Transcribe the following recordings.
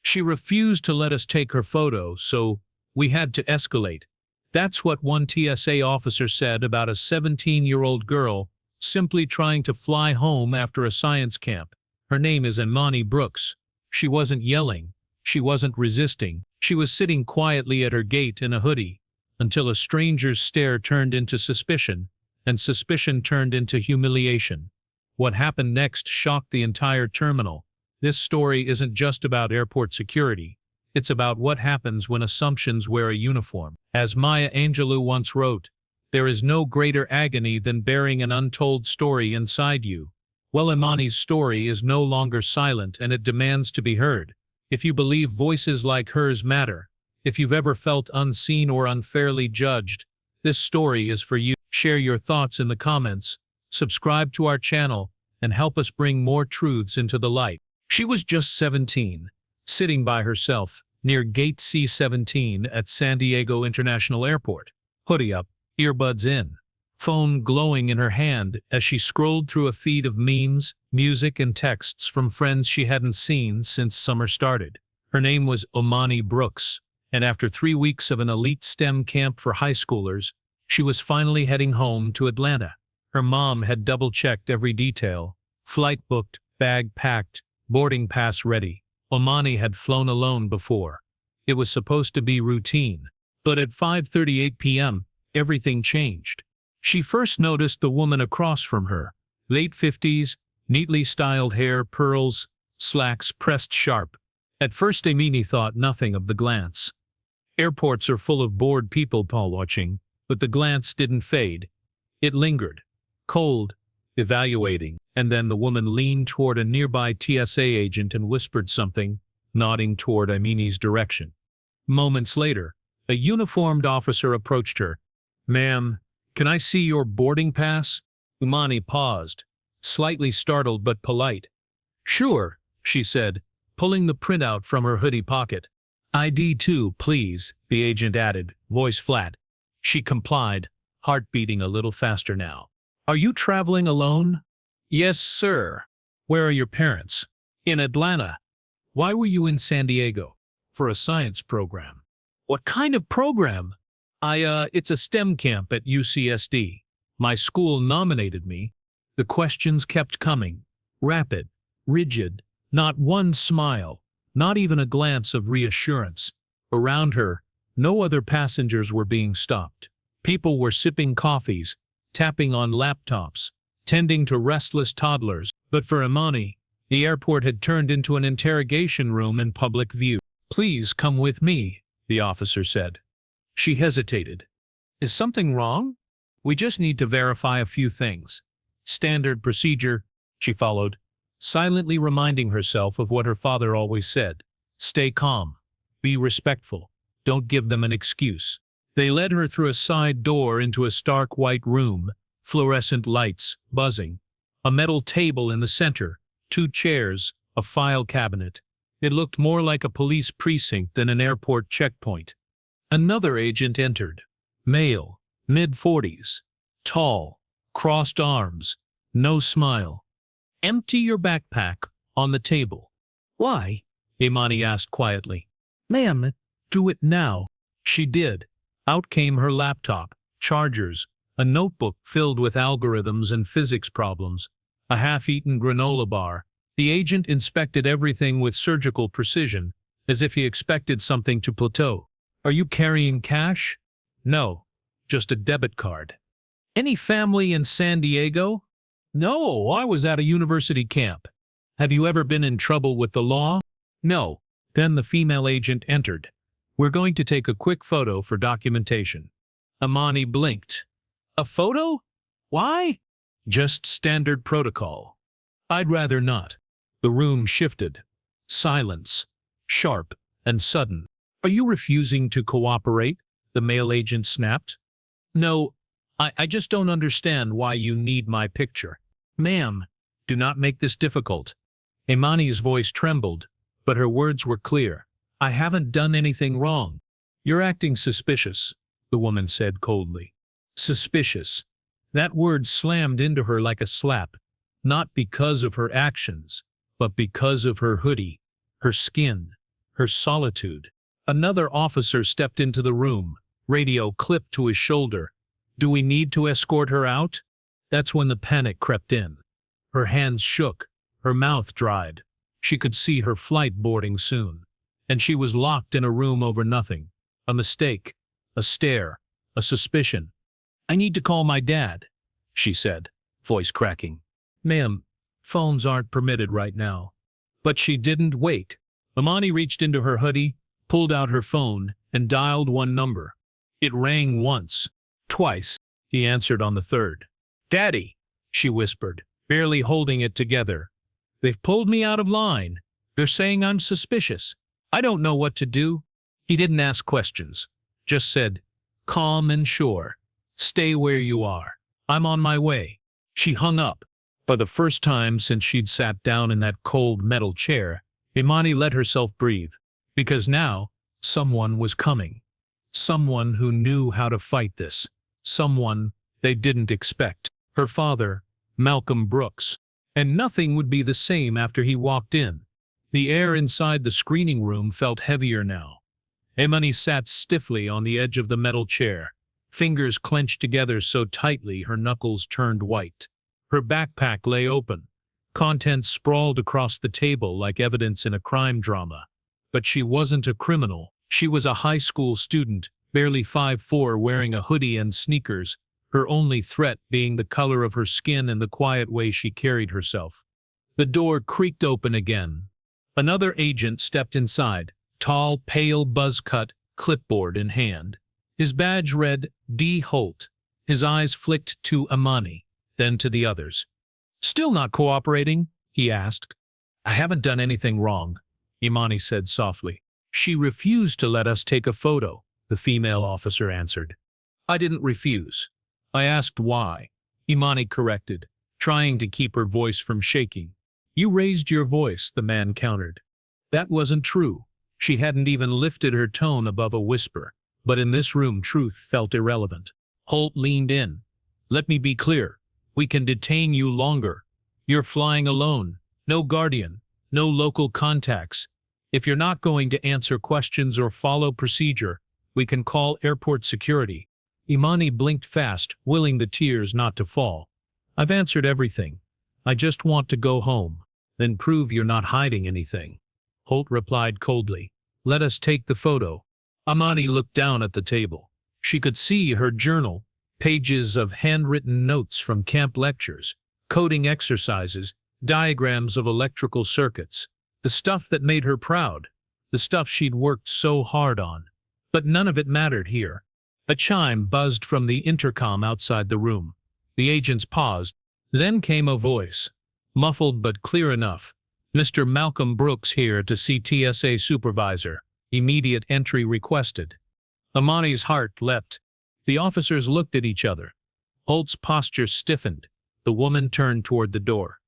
She refused to let us take her photo, so we had to escalate. That's what one TSA officer said about a 17-year-old girl simply trying to fly home after a science camp. Her name is Imani Brooks. She wasn't yelling. She wasn't resisting. She was sitting quietly at her gate in a hoodie until a stranger's stare turned into suspicion, and suspicion turned into humiliation. What happened next shocked the entire terminal. This story isn't just about airport security. It's about what happens when assumptions wear a uniform. As Maya Angelou once wrote, "There is no greater agony than bearing an untold story inside you." Well, Imani's story is no longer silent, and it demands to be heard. If you believe voices like hers matter, if you've ever felt unseen or unfairly judged, this story is for you. Share your thoughts in the comments, subscribe to our channel, and help us bring more truths into the light. She was just 17, sitting by herself near Gate C-17 at San Diego International Airport. Hoodie up, earbuds in, phone glowing in her hand as she scrolled through a feed of memes, music, and texts from friends she hadn't seen since summer started. Her name was Imani Brooks, and after 3 weeks of an elite STEM camp for high schoolers, she was finally heading home to Atlanta. Her mom had double-checked every detail. Flight booked, bag packed, boarding pass ready. Imani had flown alone before. It was supposed to be routine. But at 5:38 p.m., everything changed. She first noticed the woman across from her. Late 50s, neatly styled hair, pearls, slacks pressed sharp. At first Imani thought nothing of the glance. Airports are full of bored people watching, but the glance didn't fade. It lingered. Cold, evaluating, and then the woman leaned toward a nearby TSA agent and whispered something, nodding toward Imani's direction. Moments later, a uniformed officer approached her. "Ma'am, can I see your boarding pass?" Imani paused, slightly startled but polite. "Sure," she said, pulling the printout from her hoodie pocket. "ID too, please," the agent added, voice flat. She complied, heart beating a little faster now. "Are you traveling alone?" "Yes, sir." "Where are your parents?" "In Atlanta." "Why were you in San Diego?" "For a science program." "What kind of program?" It's a STEM camp at UCSD. My school nominated me." The questions kept coming. Rapid, rigid, not one smile, not even a glance of reassurance. Around her, no other passengers were being stopped. People were sipping coffees, tapping on laptops, tending to restless toddlers. But for Imani, the airport had turned into an interrogation room in public view. "Please come with me," the officer said. She hesitated. "Is something wrong?" "We just need to verify a few things." "Standard procedure," she followed, silently reminding herself of what her father always said. "Stay calm. Be respectful. Don't give them an excuse." They led her through a side door into a stark white room, fluorescent lights buzzing, a metal table in the center, 2 chairs, a file cabinet. It looked more like a police precinct than an airport checkpoint. Another agent entered. Male, mid-40s, tall, crossed arms, no smile. "Empty your backpack," on the table. "Why?" Imani asked quietly. "Ma'am, do it now." She did. Out came her laptop, chargers, a notebook filled with algorithms and physics problems, a half-eaten granola bar. The agent inspected everything with surgical precision, as if he expected something to plateau. "Are you carrying cash?" "No, just a debit card." "Any family in San Diego?" "No, I was at a university camp." "Have you ever been in trouble with the law?" "No." Then the female agent entered. "We're going to take a quick photo for documentation." Imani blinked. "A photo? Why?" "Just standard protocol." "I'd rather not." The room shifted. Silence. Sharp and sudden. "Are you refusing to cooperate?" the male agent snapped. "No, I just don't understand why you need my picture." "Ma'am, do not make this difficult." Imani's voice trembled, but her words were clear. "I haven't done anything wrong." "You're acting suspicious," the woman said coldly. Suspicious. That word slammed into her like a slap, not because of her actions, but because of her hoodie, her skin, her solitude. Another officer stepped into the room, radio clipped to his shoulder. "Do we need to escort her out?" That's when the panic crept in. Her hands shook, her mouth dried. She could see her flight boarding soon. And she was locked in a room over nothing. A mistake, a stare, a suspicion. "I need to call my dad," she said, voice cracking. "Ma'am, phones aren't permitted right now." But she didn't wait. Imani reached into her hoodie, pulled out her phone, and dialed one number. It rang once, twice. He answered on the third. "Daddy," she whispered, barely holding it together. "They've pulled me out of line. They're saying I'm suspicious. I don't know what to do." He didn't ask questions, just said, calm and sure, "Stay where you are. I'm on my way." She hung up. For the first time since she'd sat down in that cold metal chair, Imani let herself breathe, because now someone was coming. Someone who knew how to fight this. Someone they didn't expect. Her father, Malcolm Brooks. And nothing would be the same after he walked in. The air inside the screening room felt heavier now. Imani sat stiffly on the edge of the metal chair, fingers clenched together so tightly her knuckles turned white. Her backpack lay open, contents sprawled across the table like evidence in a crime drama. But she wasn't a criminal. She was a high school student, barely 5'4", wearing a hoodie and sneakers, her only threat being the color of her skin and the quiet way she carried herself. The door creaked open again. Another agent stepped inside, tall, pale, buzz-cut, clipboard in hand. His badge read D. Holt. His eyes flicked to Imani, then to the others. "Still not cooperating?" he asked. "I haven't done anything wrong," Imani said softly. "She refused to let us take a photo," the female officer answered. "I didn't refuse. I asked why," Imani corrected, trying to keep her voice from shaking. "You raised your voice," the man countered. That wasn't true. She hadn't even lifted her tone above a whisper. But in this room truth felt irrelevant. Holt leaned in. "Let me be clear. We can detain you longer. You're flying alone. No guardian. No local contacts. If you're not going to answer questions or follow procedure, we can call airport security." Imani blinked fast, willing the tears not to fall. "I've answered everything. I just want to go home." "Then prove you're not hiding anything," Holt replied coldly. "Let us take the photo." Imani looked down at the table. She could see her journal, pages of handwritten notes from camp lectures, coding exercises, diagrams of electrical circuits, the stuff that made her proud, the stuff she'd worked so hard on. But none of it mattered here. A chime buzzed from the intercom outside the room. The agents paused. Then came a voice, muffled but clear enough. "Mr. Malcolm Brooks here to see TSA supervisor. Immediate entry requested." Imani's heart leapt. The officers looked at each other. Holt's posture stiffened. The woman turned toward the door.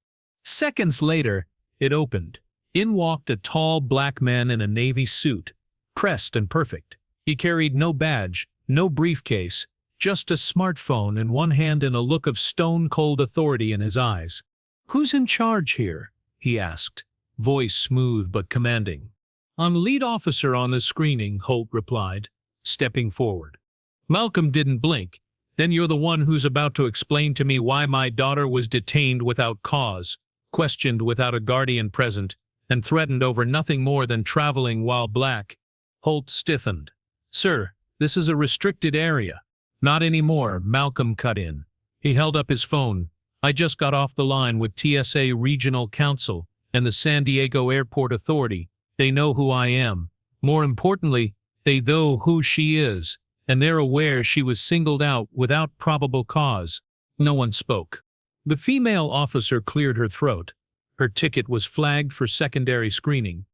Seconds later, it opened. In walked a tall black man in a navy suit, pressed and perfect. He carried no badge, no briefcase, just a smartphone in one hand and a look of stone-cold authority in his eyes. "Who's in charge here?" he asked, voice smooth but commanding. "I'm lead officer on the screening," Holt replied, stepping forward. Malcolm didn't blink. "Then you're the one who's about to explain to me why my daughter was detained without cause, questioned without a guardian present, and threatened over nothing more than traveling while black." Holt stiffened. "Sir, this is a restricted area." "Not anymore," Malcolm cut in. He held up his phone. "I just got off the line with TSA Regional Counsel and the San Diego Airport Authority. They know who I am. More importantly, they know who she is, and they're aware she was singled out without probable cause." No one spoke. The female officer cleared her throat. Her ticket was flagged for secondary screening.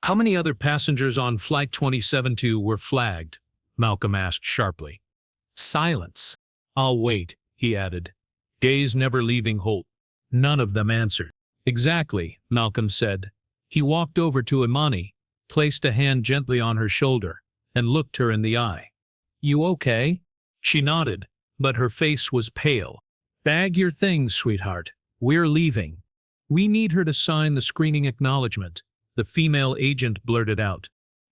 "How many other passengers on Flight 272 were flagged?" Malcolm asked sharply. Silence. "I'll wait," he added, gaze never leaving Holt. None of them answered. "Exactly," Malcolm said. He walked over to Imani, placed a hand gently on her shoulder, and looked her in the eye. "You okay?" She nodded, but her face was pale. "Bag your things, sweetheart. We're leaving." "We need her to sign the screening acknowledgement," the female agent blurted out.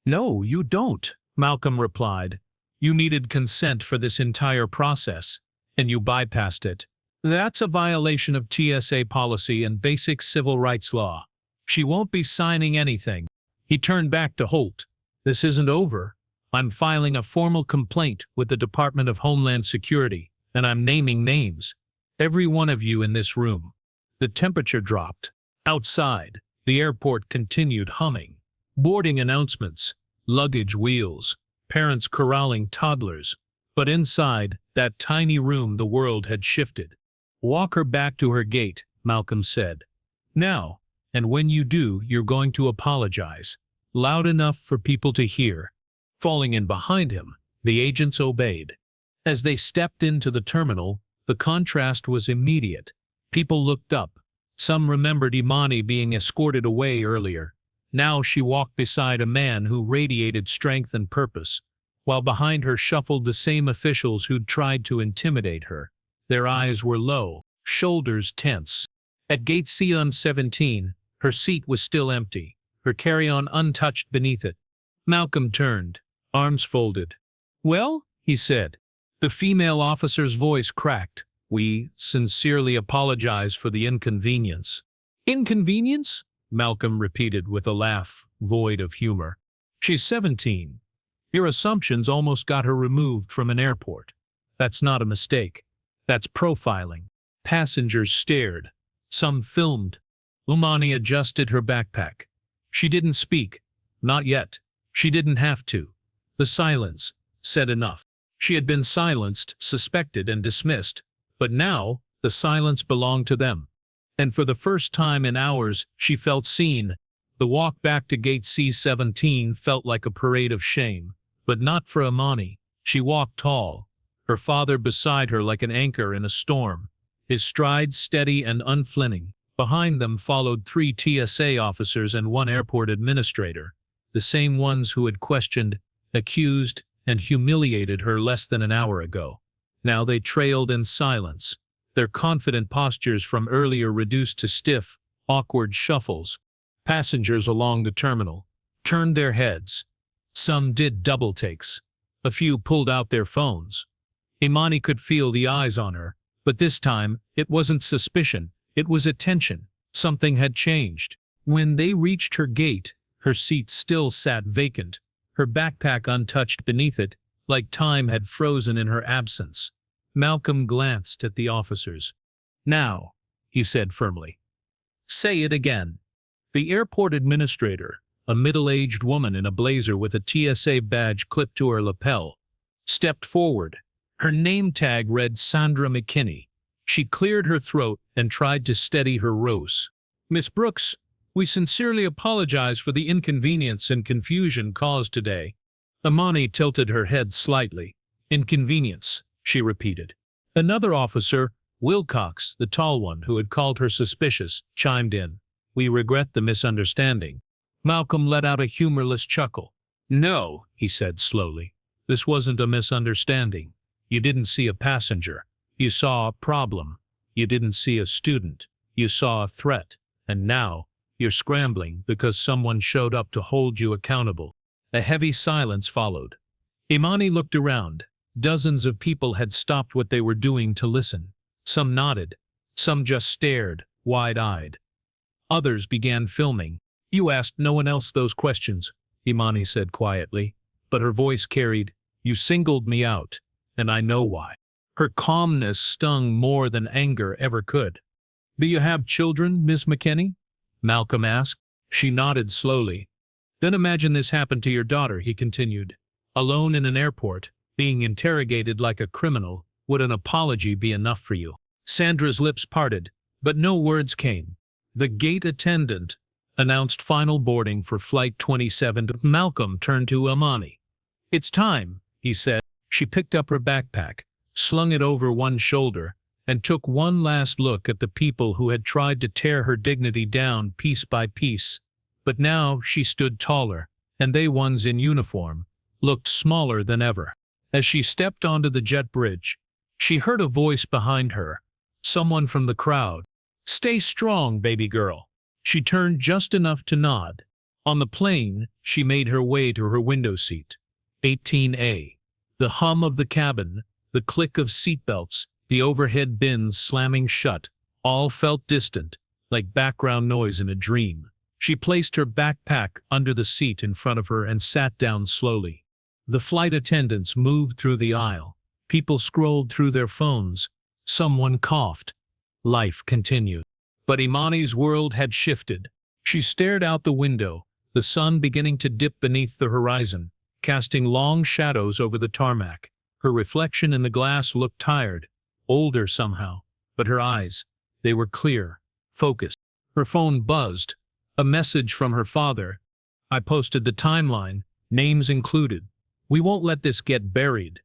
No, you don't, Malcolm replied. You needed consent for this entire process, and you bypassed it. That's a violation of TSA policy and basic civil rights law. She won't be signing anything. He turned back to Holt. This isn't over. I'm filing a formal complaint with the Department of Homeland Security, and I'm naming names. Every one of you in this room. The temperature dropped. Outside, the airport continued humming. Boarding announcements, luggage wheels, parents corralling toddlers. But inside that tiny room the world had shifted. Walk her back to her gate, Malcolm said. Now, and when you do, you're going to apologize. Loud enough for people to hear. Falling in behind him, the agents obeyed. As they stepped into the terminal, the contrast was immediate. People looked up. Some remembered Imani being escorted away earlier. Now she walked beside a man who radiated strength and purpose, while behind her shuffled the same officials who'd tried to intimidate her. Their eyes were low, shoulders tense. At gate C-17, her seat was still empty, her carry-on untouched beneath it. Malcolm turned, arms folded. "Well," he said. The female officer's voice cracked. "We sincerely apologize for the inconvenience." "Inconvenience?" Malcolm repeated with a laugh, void of humor. "She's 17. Your assumptions almost got her removed from an airport. That's not a mistake. That's profiling." Passengers stared. Some filmed. Imani adjusted her backpack. She didn't speak. Not yet. She didn't have to. The silence said enough. She had been silenced, suspected, and dismissed. But now, the silence belonged to them. And for the first time in hours, she felt seen. The walk back to gate C-17 felt like a parade of shame. But not for Imani. She walked tall, her father beside her like an anchor in a storm, his stride steady and unflinching. Behind them followed 3 TSA officers and 1 airport administrator, the same ones who had questioned, accused, and humiliated her less than an hour ago. Now they trailed in silence, their confident postures from earlier reduced to stiff, awkward shuffles. Passengers along the terminal turned their heads. Some did double takes. A few pulled out their phones. Imani could feel the eyes on her, but this time, it wasn't suspicion, it was attention. Something had changed. When they reached her gate, her seat still sat vacant, her backpack untouched beneath it, like time had frozen in her absence. Malcolm glanced at the officers. "Now," he said firmly. "Say it again." The airport administrator, a middle-aged woman in a blazer with a TSA badge clipped to her lapel, stepped forward. Her name tag read Sandra McKinney. She cleared her throat and tried to steady her rose. "Miss Brooks, we sincerely apologize for the inconvenience and confusion caused today." Imani tilted her head slightly. "Inconvenience," she repeated. Another officer, Wilcox, the tall one who had called her suspicious, chimed in. "We regret the misunderstanding." Malcolm let out a humorless chuckle. "No," he said slowly. "This wasn't a misunderstanding. You didn't see a passenger. You saw a problem. You didn't see a student. You saw a threat. And now, you're scrambling because someone showed up to hold you accountable." A heavy silence followed. Imani looked around. Dozens of people had stopped what they were doing to listen. Some nodded. Some just stared, wide-eyed. Others began filming. "You asked no one else those questions," Imani said quietly, but her voice carried, "You singled me out, and I know why." Her calmness stung more than anger ever could. "Do you have children, Miss McKinney?" Malcolm asked. She nodded slowly. "Then imagine this happened to your daughter," he continued. "Alone in an airport, being interrogated like a criminal, would an apology be enough for you?" Sandra's lips parted, but no words came. The gate attendant announced final boarding for Flight 27. Malcolm turned to Imani. "It's time," he said. She picked up her backpack, slung it over one shoulder, and took one last look at the people who had tried to tear her dignity down piece by piece. But now she stood taller, and they ones in uniform looked smaller than ever. As she stepped onto the jet bridge, she heard a voice behind her, someone from the crowd. "Stay strong, baby girl." She turned just enough to nod. On the plane, she made her way to her window seat. 18A. The hum of the cabin, the click of seatbelts, the overhead bins slamming shut, all felt distant, like background noise in a dream. She placed her backpack under the seat in front of her and sat down slowly. The flight attendants moved through the aisle. People scrolled through their phones. Someone coughed. Life continued. But Imani's world had shifted. She stared out the window, the sun beginning to dip beneath the horizon, casting long shadows over the tarmac. Her reflection in the glass looked tired, older somehow, but her eyes, they were clear, focused. Her phone buzzed. A message from her father. I posted the timeline, names included. We won't let this get buried.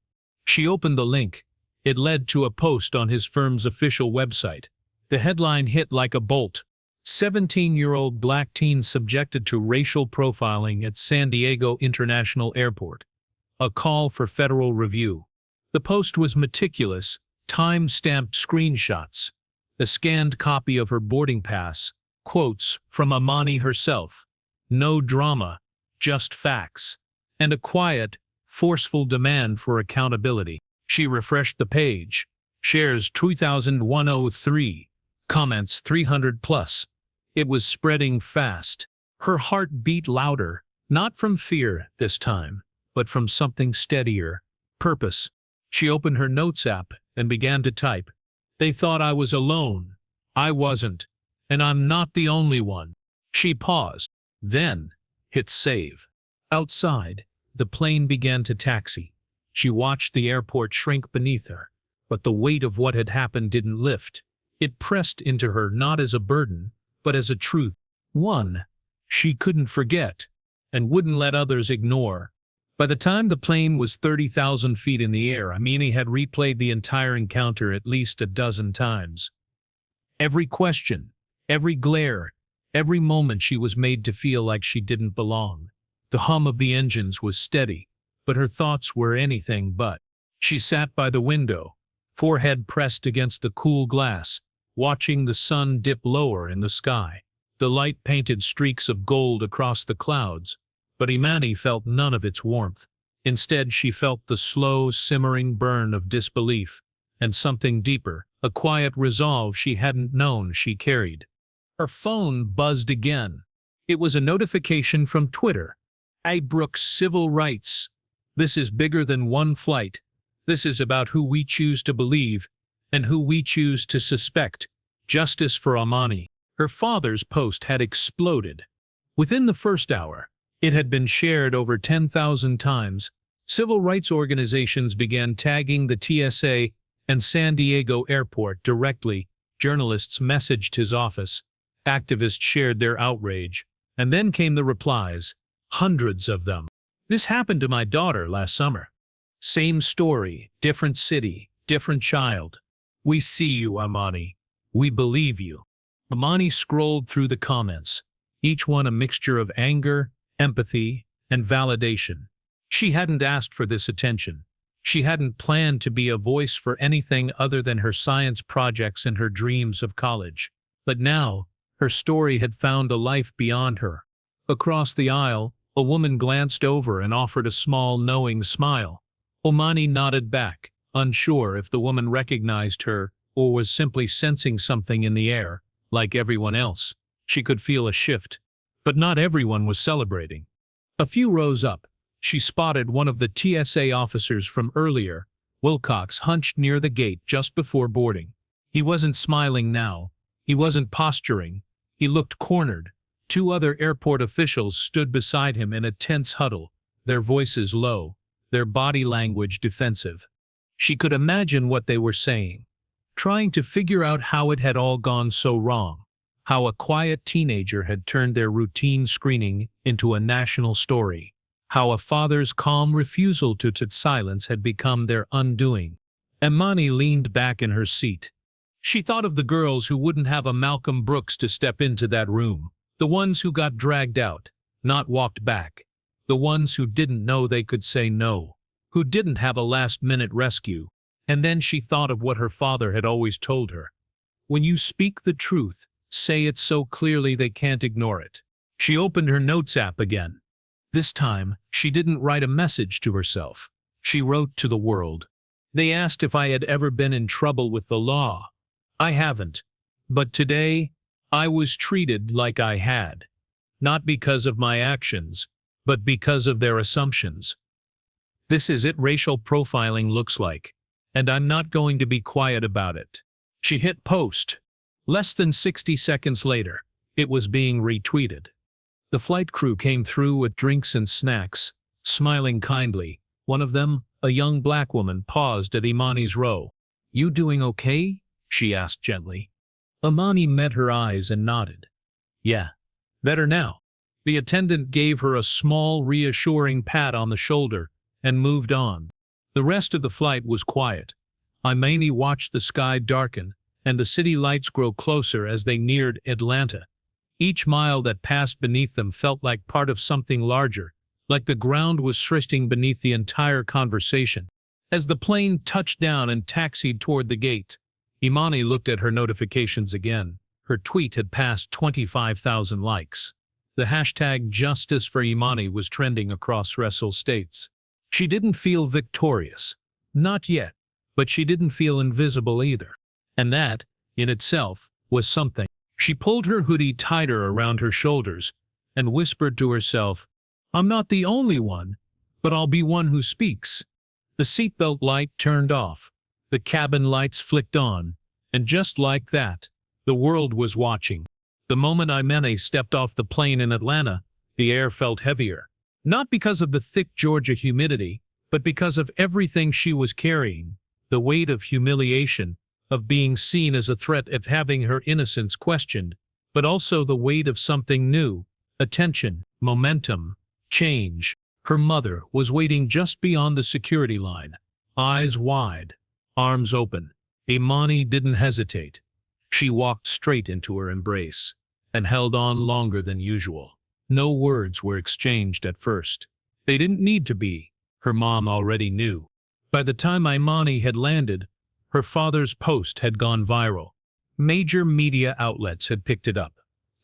She opened the link. It led to a post on his firm's official website. The headline hit like a bolt. 17-year-old black teen subjected to racial profiling at San Diego International Airport. A call for federal review. The post was meticulous, time-stamped screenshots, a scanned copy of her boarding pass, quotes from Imani herself, no drama, just facts, and a quiet, forceful demand for accountability. She refreshed the page. Shares 2,103. Comments 300 plus. It was spreading fast. Her heart beat louder, not from fear this time, but from something steadier, purpose. She opened her notes app and began to type. They thought I was alone. I wasn't. And I'm not the only one. She paused, then hit save. Outside, the plane began to taxi. She watched the airport shrink beneath her, but the weight of what had happened didn't lift. It pressed into her not as a burden, but as a truth. One she couldn't forget, and wouldn't let others ignore. By the time the plane was 30,000 feet in the air, Imani had replayed the entire encounter at least a dozen times. Every question, every glare, every moment she was made to feel like she didn't belong. The hum of the engines was steady, but her thoughts were anything but. She sat by the window, forehead pressed against the cool glass, watching the sun dip lower in the sky. The light painted streaks of gold across the clouds, but Imani felt none of its warmth. Instead, she felt the slow, simmering burn of disbelief, and something deeper, a quiet resolve she hadn't known she carried. Her phone buzzed again. It was a notification from Twitter. "Hey Brooks, civil rights. This is bigger than one flight. This is about who we choose to believe and who we choose to suspect. Justice for Imani." Her father's post had exploded. Within the first hour, it had been shared over 10,000 times. Civil rights organizations began tagging the TSA and San Diego Airport directly. Journalists messaged his office. Activists shared their outrage. And then came the replies, hundreds of them. "This happened to my daughter last summer. Same story, different city, different child. We see you, Imani. We believe you." Imani scrolled through the comments, each one a mixture of anger, empathy, and validation. She hadn't asked for this attention. She hadn't planned to be a voice for anything other than her science projects and her dreams of college. But now, her story had found a life beyond her. Across the aisle, a woman glanced over and offered a small, knowing smile. Imani nodded back, unsure if the woman recognized her or was simply sensing something in the air. Like everyone else, she could feel a shift. But not everyone was celebrating. A few rows up, she spotted one of the TSA officers from earlier. Wilcox hunched near the gate just before boarding. He wasn't smiling now. He wasn't posturing. He looked cornered. Two other airport officials stood beside him in a tense huddle, their voices low, their body language defensive. She could imagine what they were saying, trying to figure out how it had all gone so wrong, how a quiet teenager had turned their routine screening into a national story, how a father's calm refusal to silence had become their undoing. Imani leaned back in her seat. She thought of the girls who wouldn't have a Malcolm Brooks to step into that room, the ones who got dragged out, not walked back, the ones who didn't know they could say no, who didn't have a last-minute rescue. And then she thought of what her father had always told her. When you speak the truth, say it so clearly they can't ignore it. She opened her notes app again. This time, she didn't write a message to herself. She wrote to the world. They asked if I had ever been in trouble with the law. I haven't. But today, I was treated like I had. Not because of my actions, but because of their assumptions. This is it racial profiling looks like, and I'm not going to be quiet about it. She hit post. Less than 60 seconds later, it was being retweeted. The flight crew came through with drinks and snacks, smiling kindly. One of them, a young black woman, paused at Imani's row. "You doing okay?" she asked gently. Imani met her eyes and nodded. "Yeah, better now." The attendant gave her a small, reassuring pat on the shoulder and moved on. The rest of the flight was quiet. Imani watched the sky darken and the city lights grow closer as they neared Atlanta. Each mile that passed beneath them felt like part of something larger, like the ground was shifting beneath the entire conversation. As the plane touched down and taxied toward the gate, Imani looked at her notifications again. Her tweet had passed 25,000 likes. The hashtag Justice for Imani was trending across Russell states. She didn't feel victorious. Not yet. But she didn't feel invisible either. And that, in itself, was something. She pulled her hoodie tighter around her shoulders and whispered to herself, "I'm not the only one, but I'll be one who speaks." The seatbelt light turned off. The cabin lights flicked on. And just like that, the world was watching. The moment Imani stepped off the plane in Atlanta, the air felt heavier. Not because of the thick Georgia humidity, but because of everything she was carrying. The weight of humiliation, of being seen as a threat, of having her innocence questioned, but also the weight of something new, attention, momentum, change. Her mother was waiting just beyond the security line, eyes wide, arms open. Imani didn't hesitate. She walked straight into her embrace and held on longer than usual. No words were exchanged at first. They didn't need to be. Her mom already knew. By the time Imani had landed, her father's post had gone viral. Major media outlets had picked it up.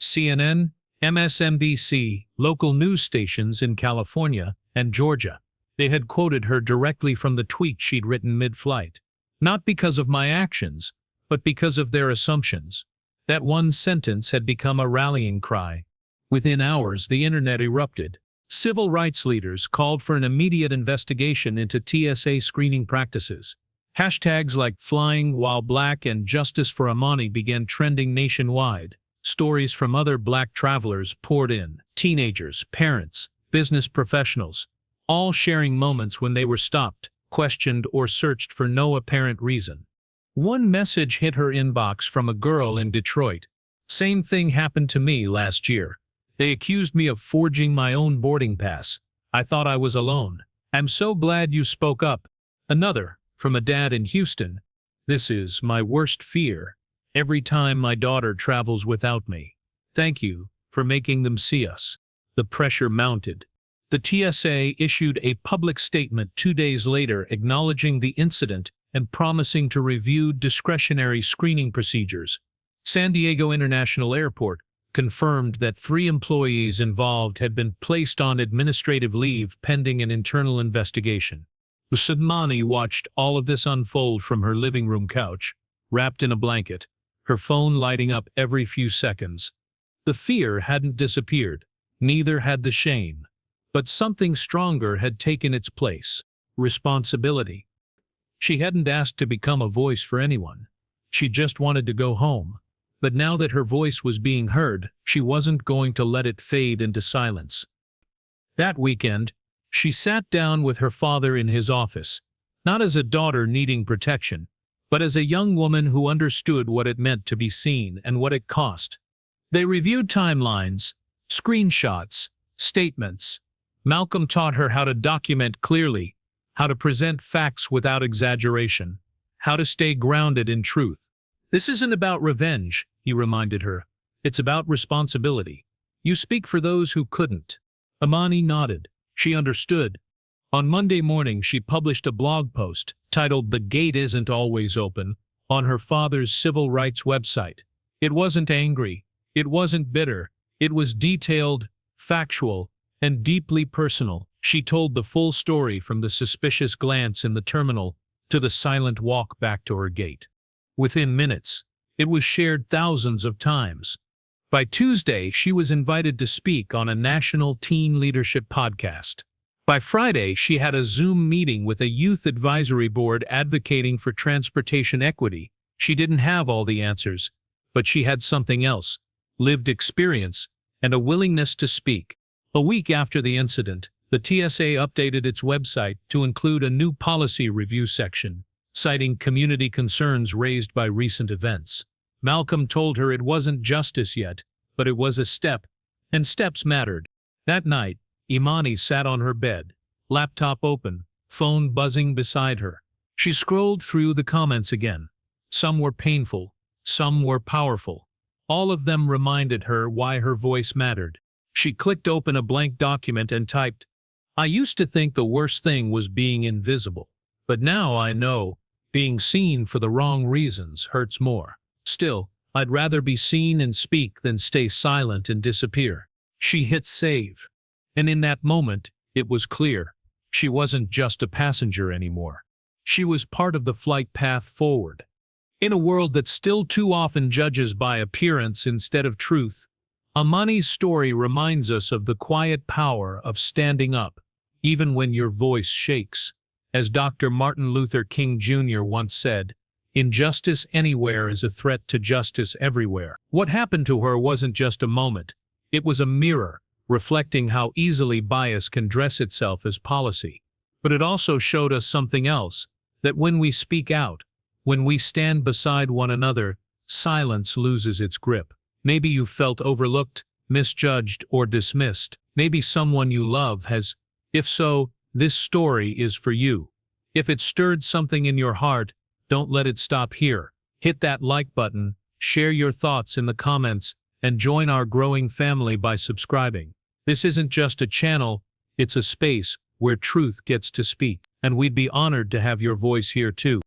CNN, MSNBC, local news stations in California and Georgia. They had quoted her directly from the tweet she'd written mid-flight. Not because of my actions, but because of their assumptions. That one sentence had become a rallying cry. Within hours, the internet erupted. Civil rights leaders called for an immediate investigation into TSA screening practices. Hashtags like "Flying While Black" and "Justice for Imani" began trending nationwide. Stories from other black travelers poured in. Teenagers, parents, business professionals, all sharing moments when they were stopped, questioned, or searched for no apparent reason. One message hit her inbox from a girl in Detroit. "Same thing happened to me last year. They accused me of forging my own boarding pass. I thought I was alone. I'm so glad you spoke up." Another, from a dad in Houston. "This is my worst fear. Every time my daughter travels without me. Thank you for making them see us." The pressure mounted. The TSA issued a public statement 2 days later acknowledging the incident and promising to review discretionary screening procedures. San Diego International Airport confirmed that 3 employees involved had been placed on administrative leave pending an internal investigation. Imani watched all of this unfold from her living room couch, wrapped in a blanket, her phone lighting up every few seconds. The fear hadn't disappeared, neither had the shame. But something stronger had taken its place: responsibility. She hadn't asked to become a voice for anyone. She just wanted to go home. But now that her voice was being heard, she wasn't going to let it fade into silence. That weekend, she sat down with her father in his office, not as a daughter needing protection, but as a young woman who understood what it meant to be seen and what it cost. They reviewed timelines, screenshots, statements. Malcolm taught her how to document clearly, how to present facts without exaggeration, how to stay grounded in truth. "This isn't about revenge," he reminded her. "It's about responsibility. You speak for those who couldn't." Imani nodded. She understood. On Monday morning, she published a blog post titled "The Gate Isn't Always Open" on her father's civil rights website. It wasn't angry. It wasn't bitter. It was detailed, factual, and deeply personal. She told the full story from the suspicious glance in the terminal to the silent walk back to her gate. Within minutes, it was shared thousands of times. By Tuesday, she was invited to speak on a national teen leadership podcast. By Friday, she had a Zoom meeting with a youth advisory board advocating for transportation equity. She didn't have all the answers, but she had something else: lived experience and a willingness to speak. A week after the incident, the TSA updated its website to include a new policy review section, citing community concerns raised by recent events. Malcolm told her it wasn't justice yet, but it was a step, and steps mattered. That night, Imani sat on her bed, laptop open, phone buzzing beside her. She scrolled through the comments again. Some were painful, some were powerful. All of them reminded her why her voice mattered. She clicked open a blank document and typed, "I used to think the worst thing was being invisible, but now I know being seen for the wrong reasons hurts more. Still, I'd rather be seen and speak than stay silent and disappear." She hit save. And in that moment, it was clear. She wasn't just a passenger anymore. She was part of the flight path forward. In a world that still too often judges by appearance instead of truth, Imani's story reminds us of the quiet power of standing up, even when your voice shakes. As Dr. Martin Luther King Jr. once said, "Injustice anywhere is a threat to justice everywhere." What happened to her wasn't just a moment. It was a mirror, reflecting how easily bias can dress itself as policy. But it also showed us something else, that when we speak out, when we stand beside one another, silence loses its grip. Maybe you felt overlooked, misjudged, or dismissed. Maybe someone you love has. If so, this story is for you. If it stirred something in your heart, don't let it stop here. Hit that like button, share your thoughts in the comments, and join our growing family by subscribing. This isn't just a channel, it's a space where truth gets to speak, and we'd be honored to have your voice here too.